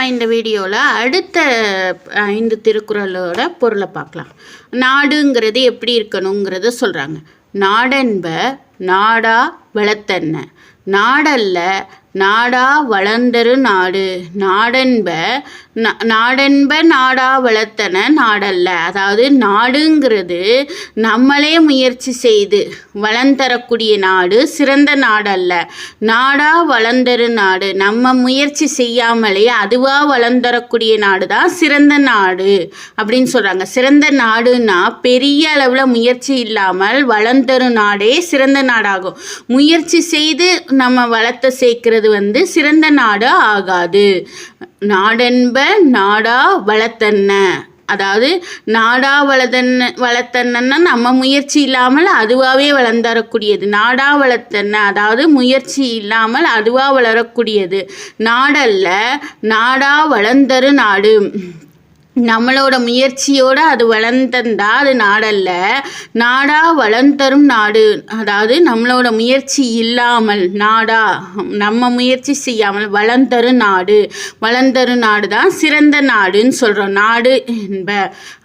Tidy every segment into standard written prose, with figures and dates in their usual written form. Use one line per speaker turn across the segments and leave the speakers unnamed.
நம்ம இந்த வீடியோவில் அடுத்த 5 திருக்குறளோட பொருளை பார்க்கலாம். நாடுங்கிறது எப்படி இருக்கணுங்கிறத சொல்கிறாங்க. நாடென்ப நாடா வளத்தன்ன, நாடல்ல நாடா வளர்ந்தரு நாடு. நாடென்ப நாடா வளர்த்தன நாடல்ல. அதாவது நாடுங்கிறது நம்மளே முயற்சி செய்து வளர்ந்தரக்கூடிய நாடு சிறந்த நாடல்ல. நாடா வளர்ந்தரு நாடு, நம்ம முயற்சி செய்யாமலே அதுவாக வளர்ந்தரக்கூடிய நாடு தான் சிறந்த நாடு அப்படின்னு சொல்கிறாங்க. சிறந்த நாடுன்னா பெரிய அளவில் முயற்சி இல்லாமல் வளர்ந்தரு நாடே சிறந்த நாடாகும். முயற்சி செய்து நம்ம வளர்த்த சேர்க்கிறது சிறந்த நாடு ஆகாது. நாடென்ப நாடா வளர்த்தன்ன, அதாவது நாடா வளர்த்தன்னா நம்ம முயற்சி இல்லாமல் அதுவாகவே வளர்ந்தரக்கூடியது. நாடா வளர்த்தன்ன அதாவது முயற்சி இல்லாமல் அதுவாக வளரக்கூடியது. நாடல்ல நாடா வளர்ந்தரு நாடு, நம்மளோட முயற்சியோடு அது வளர்ந்தா அது நாடல்ல. நாடா வளர்ந்தரும் நாடு, அதாவது நம்மளோட முயற்சி இல்லாமல் நாடா நம்ம முயற்சி செய்யாமல் வளர்ந்தரும் நாடு. வளர்ந்தரும் நாடு தான் சிறந்த நாடுன்னு சொல்கிறோம். நாடு என்ப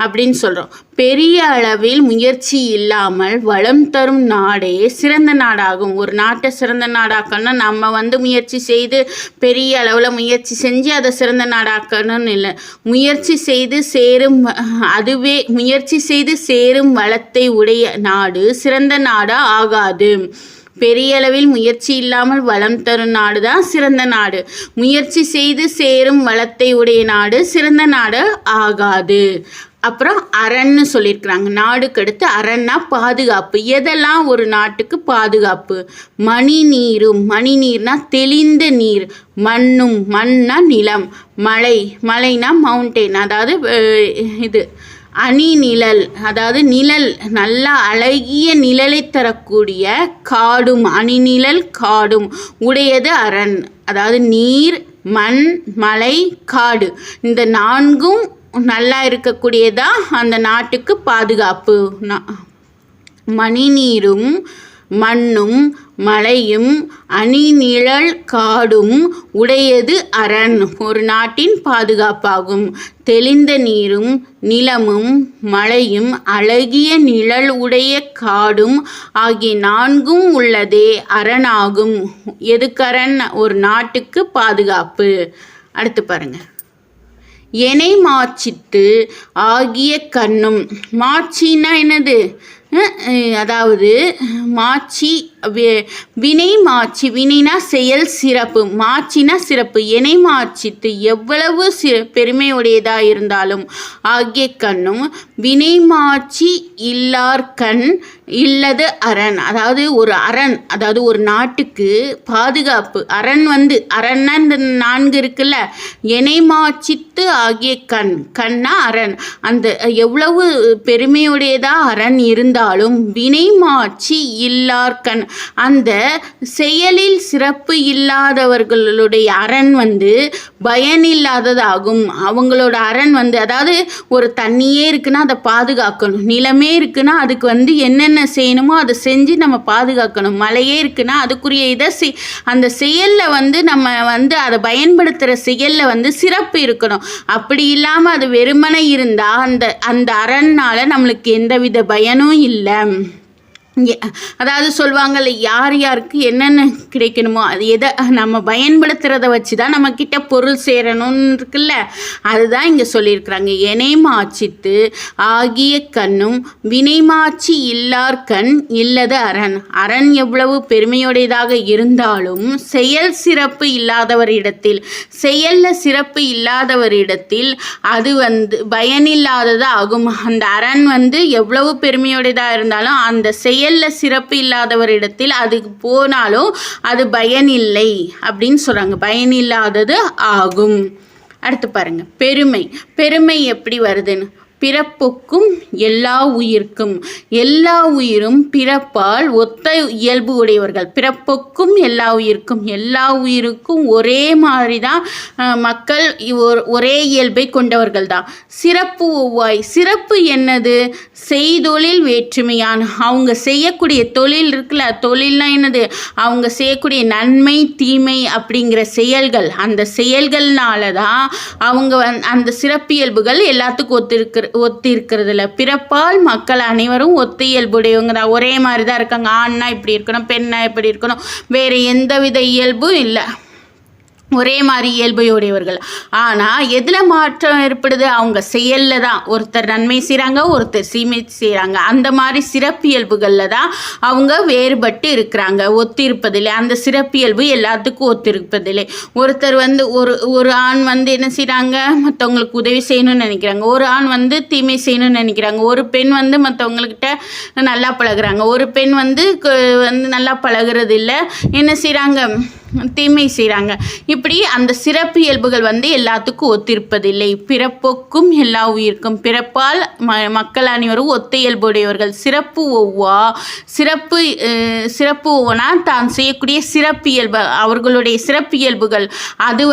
அப்படின்னு சொல்கிறோம். பெரிய அளவில் முயற்சி இல்லாமல் வளம் தரும் நாடே சிறந்த நாடாகும். ஒரு நாட்டை சிறந்த நாடாக்கணும்னா நம்ம முயற்சி செய்து பெரிய அளவில் முயற்சி செஞ்சு அதை சிறந்த நாடாக்கணும்னு இல்லை. முயற்சி செய்து சேரும் வளத்தை உடைய நாடு சிறந்த நாடா ஆகாது. பெரிய அளவில் முயற்சி இல்லாமல் வளம் தரும் நாடு தான் சிறந்த நாடு. முயற்சி செய்து சேரும் வளத்தை உடைய நாடு சிறந்த நாடு ஆகாது. அப்புறம் அரண்னு சொல்லியிருக்கிறாங்க. நாடுக்கு அடுத்து அரண்னா பாதுகாப்பு. எதெல்லாம் ஒரு நாட்டுக்கு பாதுகாப்பு? மணி நீர்னா தெளிந்த நீர். மண்னா நிலம். மலைனா மவுண்டெயின், அதாவது இது. நிழல், அதாவது நிழல், நல்ல அழகிய நிழலை தரக்கூடிய காடும். நிழல் காடும் உடையது அரண். அதாவது நீர், மண், மலை, காடு, இந்த 4ம் நல்லா இருக்கக்கூடியதா அந்த நாட்டுக்கு பாதுகாப்பு. மணிநீரும் மண்ணும் மலையும் நிழல் காடும் உடையது அரண் ஒரு நாட்டின் பாதுகாப்பாகும். தெளிந்த நீரும் நிலமும் மலையும் அழகிய நிழல் உடைய காடும் ஆகிய 4ம் உள்ளதே அரணாகும். எதுக்கு அரண்? ஒரு நாட்டுக்கு பாதுகாப்பு. அடுத்து பாருங்க. எனை மாச்சித்து ஆகிய கண்ணும். மாட்சின்னா என்னது? அதாவது மாட்சி, வினை மாட்சி. வினைனா செயல், சிறப்பு. மாட்சினா சிறப்பு. எனை மாட்சித்து எவ்வளவு பெருமையுடையதாக இருந்தாலும் ஆகிய கண்ணும் வினை மாட்சி இல்லார் கண் இல்லது அரண். அதாவது ஒரு அரண், அதாவது ஒரு நாட்டுக்கு பாதுகாப்பு அரண் அரண்னா இந்த 4 இருக்குல்ல. எனை மாட்சித்து ஆகிய கண்ணா அரண். அந்த எவ்வளவு பெருமையுடையதா அரண் இருந்தாலும் வினை மாட்சி இல்லார் கண், அந்த செயலில் சிறப்பு இல்லாதவர்களுடைய அரண் பயனில்லாததாகும். அவங்களோட அரண் அதாவது ஒரு தண்ணியே இருக்குன்னா அதை பாதுகாக்கணும். நிலமே இருக்குன்னா அதுக்கு என்னென்ன செய்யணுமோ அதை செஞ்சு நம்ம பாதுகாக்கணும். மலையே இருக்குன்னா அதுக்குரிய இதை அந்த செயலில் நம்ம அதை பயன்படுத்துகிற செயலில் சிறப்பு இருக்கணும். அப்படி இல்லாமல் அது வெறுமனை இருந்தால் அந்த அரண்னால் நம்மளுக்கு எந்தவித பயனும் இல்லை. அதாவது சொல்லுவாங்கல்ல, யாருக்கு என்னென்ன கிடைக்கணுமோ அது எதை நம்ம பயன்படுத்துகிறத வச்சு தான் நம்மக்கிட்ட பொருள் சேரணும்னு இருக்குல்ல, அதுதான் இங்கே சொல்லியிருக்கிறாங்க. எனை மாட்சித்து ஆகிய கண்ணும் வினைமாட்சி இல்லார் கண் இல்லது அரண். அரண் எவ்வளவு பெருமையுடையதாக இருந்தாலும் செயல் சிறப்பு இல்லாதவரிடத்தில், செயலில் சிறப்பு இல்லாதவரிடத்தில் அது பயனில்லாதது ஆகும். அந்த அரண் எவ்வளவு பெருமையுடையதாக இருந்தாலும் அந்த செயலில் சிறப்பு இல்லாதவரிடத்தில் அது போனாலும் அது பயனில்லை அப்படின்னு சொல்கிறாங்க. பயனில்லாதது ஆகும். அடுத்து பாருங்க. பெருமை எப்படி வருதுன்னு. பிறப்புக்கும் எல்லா உயிர்க்கும். எல்லா உயிரும் பிறப்பால் ஒத்த இயல்பு உடையவர்கள். பிறப்புக்கும் எல்லா உயிருக்கும் ஒரே மாதிரி தான் மக்கள் ஒரே இயல்பை கொண்டவர்கள் தான். சிறப்பு ஒவ்வாய். சிறப்பு என்னது? செய்தொழில் வேற்றுமையான். அவங்க செய்யக்கூடிய தொழில் இருக்குல்ல, தொழில்னா என்னது? அவங்க செய்யக்கூடிய நன்மை தீமை அப்படிங்கிற செயல்கள், அந்த செயல்கள்னால தான் அவங்க அந்த சிறப்பியல்புகள் எல்லாத்துக்கும் ஒத்து இருக்கிறதுல. பிறப்பால் மக்கள் அனைவரும் ஒத்த இயல்புடையவங்க தான். ஒரே மாதிரி தான் இருக்காங்க. ஆண்னா இப்படி இருக்கணும், பெண்ணா இப்படி இருக்கணும், வேறு எந்தவித இயல்பும் இல்லை. ஒரே மாதிரி இயல்பையுடையவர்கள். ஆனால் எதில் மாற்றம் ஏற்படுது? அவங்க செயலில் தான். ஒருத்தர் நன்மை செய்கிறாங்க, ஒருத்தர் தீமை செய்கிறாங்க. அந்த மாதிரி சிறப்பியல்புகளில் தான் அவங்க வேறுபட்டு இருக்கிறாங்க, ஒத்திருப்பதில்லை. அந்த சிறப்பியல்பு எல்லாத்துக்கும் ஒத்திருப்பதில்லை. ஒருத்தர் ஒரு ஆண் என்ன செய்கிறாங்க, மற்றவங்களுக்கு உதவி செய்யணும்னு நினைக்கிறாங்க. ஒரு ஆண் தீமை செய்யணும்னு நினைக்கிறாங்க. ஒரு பெண் மற்றவங்கக்கிட்ட நல்லா பழகுறாங்க. ஒரு பெண் நல்லா பழகிறது இல்லை, என்ன செய்கிறாங்க, தீமை செய்கிறாங்க. இப்படி அந்த சிறப்பு இயல்புகள் எல்லாத்துக்கும் ஒத்திருப்பதில்லை. பிறப்புக்கும் எல்லா உயிருக்கும். பிறப்பால் மக்கள் அனைவரும் ஒத்த இயல்புடையவர்கள். சிறப்பு ஒவ்வா. சிறப்பு ஒவ்வொன்னா தான் செய்யக்கூடிய சிறப்பியல்பு, அவர்களுடைய சிறப்பியல்புகள் அது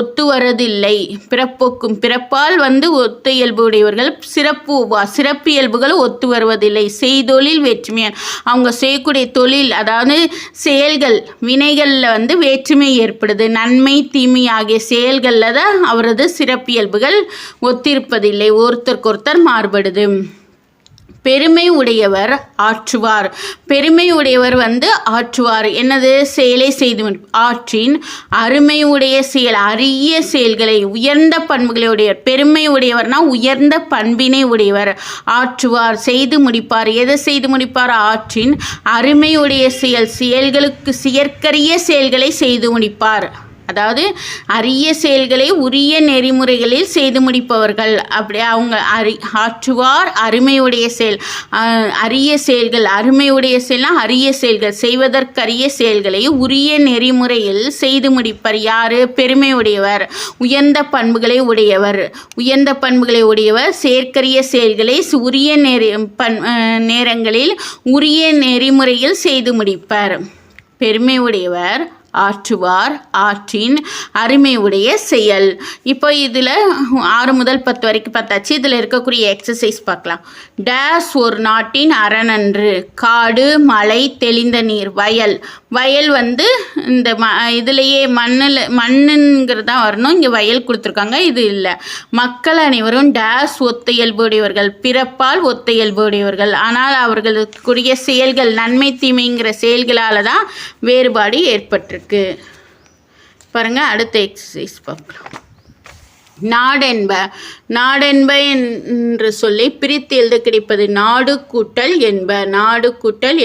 ஒத்து வரதில்லை. பிறப்புக்கும் பிறப்பால் ஒத்த இயல்புடையவர்கள். சிறப்பு ஒவ்வா. சிறப்பியல்புகள் ஒத்து வருவதில்லை. செய்தொழில் வேற்றுமையான். அவங்க செய்யக்கூடிய தொழில், அதாவது செயல்கள், வினைகளில் வேற்றுமை ஏற்படுது. நன்மை தீமை ஆகிய செயல்களில் தான் அவரது சிறப்பியல்புகள் ஒத்திருப்பதில்லை, ஒருத்தருக்கொருத்தர் மாறுபடுது. பெருமை உடையவர் ஆற்றுவார். பெருமை உடையவர் ஆற்றுவார். என்னது? செயலை செய்து ஆற்றின் அருமை உடைய செயல், அரிய செயல்களை, உயர்ந்த பண்புகளை உடையவர். பெருமை உடையவர்னா உயர்ந்த பண்பினை உடையவர். ஆற்றுவார், செய்து முடிப்பார். எதை செய்து முடிப்பார்? ஆற்றின் அருமையுடைய செயல்களுக்கு செயற்கரிய செயல்களை செய்து முடிப்பார். அதாவது அரிய செயல்களை உரிய நெறிமுறைகளில் செய்து முடிப்பவர்கள். அப்படி அவங்க ஆற்றுவார். அருமையுடைய செயல், அரிய செயல்கள். அருமையுடைய செயல்னா அரிய செயல்கள், செய்வதற்கரிய செயல்களை உரிய நெறிமுறையில் செய்து முடிப்பர். யார்? பெருமையுடையவர். உயர்ந்த பண்புகளை உடையவர். செயற்கரிய செயல்களை உரிய நேரங்களில் உரிய நெறிமுறையில் செய்து முடிப்பர். பெருமையுடையவர் ஆற்றுவார். ஆற்றின் அருமையுடைய செயல். இப்போ இதில் 6 முதல் 10 வரைக்கும் பார்த்தாச்சு. இதில் இருக்கக்கூடிய எக்ஸசைஸ் பார்க்கலாம். டேஸ் ஒரு நாட்டின் அரணன்று. காடு, மலை, தெளிந்த நீர். வயல் இந்த இதுலேயே மண்ணுங்கிறது தான் வரணும். இங்கே வயல் கொடுத்துருக்காங்க, இது இல்லை. மக்கள் அனைவரும் டேஸ் ஒத்த இயல்புடையவர்கள். பிறப்பால் ஒத்த இயல்புடையவர்கள். ஆனால் அவர்களுக்குரிய செயல்கள், நன்மை தீமைங்கிற செயல்களால் தான் வேறுபாடு ஏற்பட்டிருக்கு. பாருங்க, அடுத்த எக்ஸசைஸ் பார்க்கலாம். நாடென்ப என்று சொல்லி பிரித்து எழுத கிடைப்பது நாடு கூட்டல்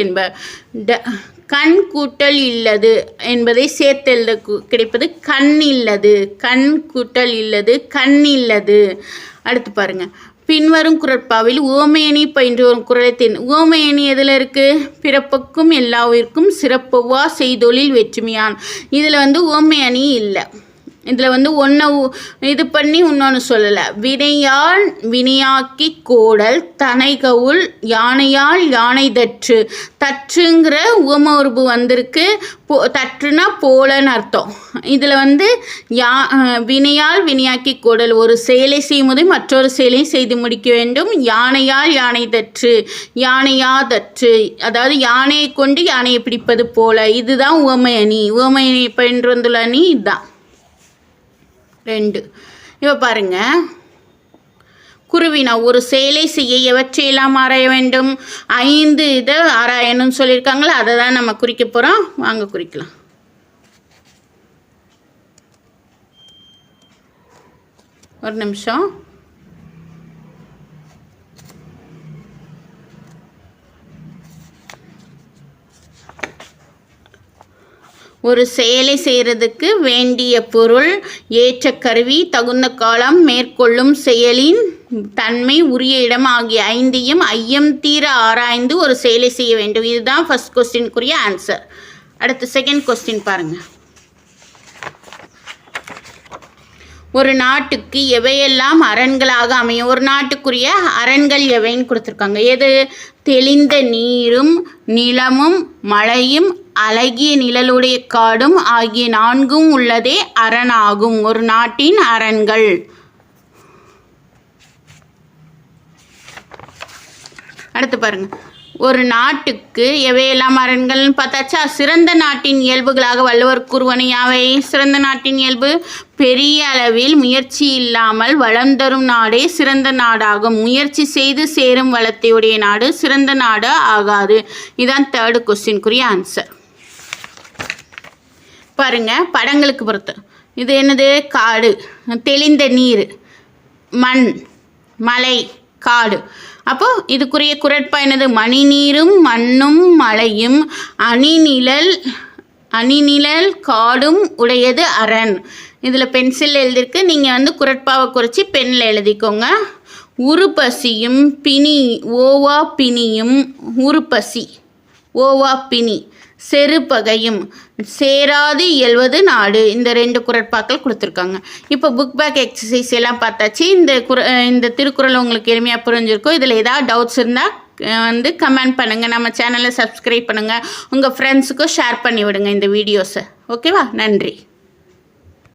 என்ப. கண் கூட்டல் இல்லது என்பதை சேர்த்து எழுத கிடைப்பது கண் இல்லது. கண் கூட்டல் இல்லது, கண் இல்லது. அடுத்து பாருங்க, பின்வரும் குறட்பாவில் உவமையணி பயின்று வரும் குறளத்தின் உவமையணி எதில் இருக்குது? பிறப்புக்கும் எல்லா உயிருக்கும் சிறப்புவா செய்தொழில் வேற்றுமையான். இதில் உவமையணி இல்லை. இதில் ஒன்று இது பண்ணி இன்னொன்று சொல்லலை. வினையால் வினையாக்கி கோடல் தனைகவுள் யானையால் யானை தற்று. தற்றுங்கிற உவம உருபு வந்திருக்கு. தற்றுனா போலன்னு அர்த்தம். இதில் வினையால் வினையாக்கி கோடல், ஒரு செயலை செய்யும் போது மற்றொரு செயலை செய்து முடிக்க வேண்டும். யானையால் யானை தற்று, யானையா தற்று, அதாவது யானையை கொண்டு யானையை பிடிப்பது போல. இதுதான் உவமையணி. உவமையணி பயின்று வந்துள்ள அணி இதுதான். 2. இப்போ பாருங்க, குருவினா ஒரு செயலை செய்ய எவற்றையெல்லாம் ஆராய வேண்டும்? 5 இதை ஆராயணும்னு சொல்லியிருக்காங்களா, அதை தான் நம்ம குறிக்க போகிறோம். வாங்க குறிக்கலாம். ஒரு நிமிஷம். ஒரு செயலை செய்கிறதுக்கு வேண்டிய பொருள், ஏற்ற கருவி, தகுந்த காலம், மேற்கொள்ளும் செயலின் தன்மை, உரிய இடம் ஆகிய 5ஐயும் ஐயம் தீர ஆராய்ந்து ஒரு செயலை செய்ய வேண்டும். இதுதான் ஃபர்ஸ்ட் கொஸ்டினுக்குரிய ஆன்சர். அடுத்து செகண்ட் கொஸ்டின் பாருங்கள். ஒரு நாட்டுக்கு எவையெல்லாம் அரண்களாக அமையும், ஒரு நாட்டுக்குரிய அரண்கள் எவைன்னு கொடுத்துருக்காங்க. எது? தெளிந்த நீரும் நிலமும் மழையும் அழகிய நிழலுடைய காடும் ஆகிய 4 உள்ளதே அரணாகும். ஒரு நாட்டின் அரண்கள். அடுத்து பாருங்க, ஒரு நாட்டுக்கு எவையெல்லாம் அரண்கள்னு பார்த்தாச்சா. சிறந்த நாட்டின் இயல்புகளாக வள்ளுவர் கூறுவன யாவை? சிறந்த நாட்டின் இயல்பு, பெரிய அளவில் முயற்சி இல்லாமல் வளம் தரும் நாடே சிறந்த நாடாகும். முயற்சி செய்து சேரும் வளத்தையுடைய நாடு சிறந்த நாடு ஆகாது. இதான் 3rd கொஸ்டினுக்குரிய ஆன்சர். பாருங்க, படங்களுக்கு பொறுத்து இது என்னது? காடு, தெளிந்த நீர், மண், மலை, காடு. அப்போ இதுக்குரிய குறட்பா என்னது? மணிநீரும் மண்ணும் மலையும் அணிநிழல் காடும் உடையது அரண். இதில் பென்சில் எழுதியிருக்கு, நீங்கள் குறட்பாவை குறித்து பெண்ணில் எழுதிக்கோங்க. உருப்பசியும் ஓவா பிணியும், உருப்பசி ஓவா பிணி, செருப்பகையும் சேராது இயல்வது நாடு. இந்த 2 குறட்பாக்கள் கொடுத்துருக்காங்க. இப்போ புக் பேக் எக்ஸசைஸ் எல்லாம் பார்த்தாச்சு. இந்த திருக்குறள் உங்களுக்கு எளிமையாக புரிஞ்சிருக்கும். இதில் ஏதாவது டவுட்ஸ் இருந்தால் கமெண்ட் பண்ணுங்கள். நம்ம சேனலை சப்ஸ்கிரைப் பண்ணுங்கள். உங்கள் ஃப்ரெண்ட்ஸுக்கும் ஷேர் பண்ணி விடுங்க இந்த வீடியோஸை. ஓகேவா? நன்றி.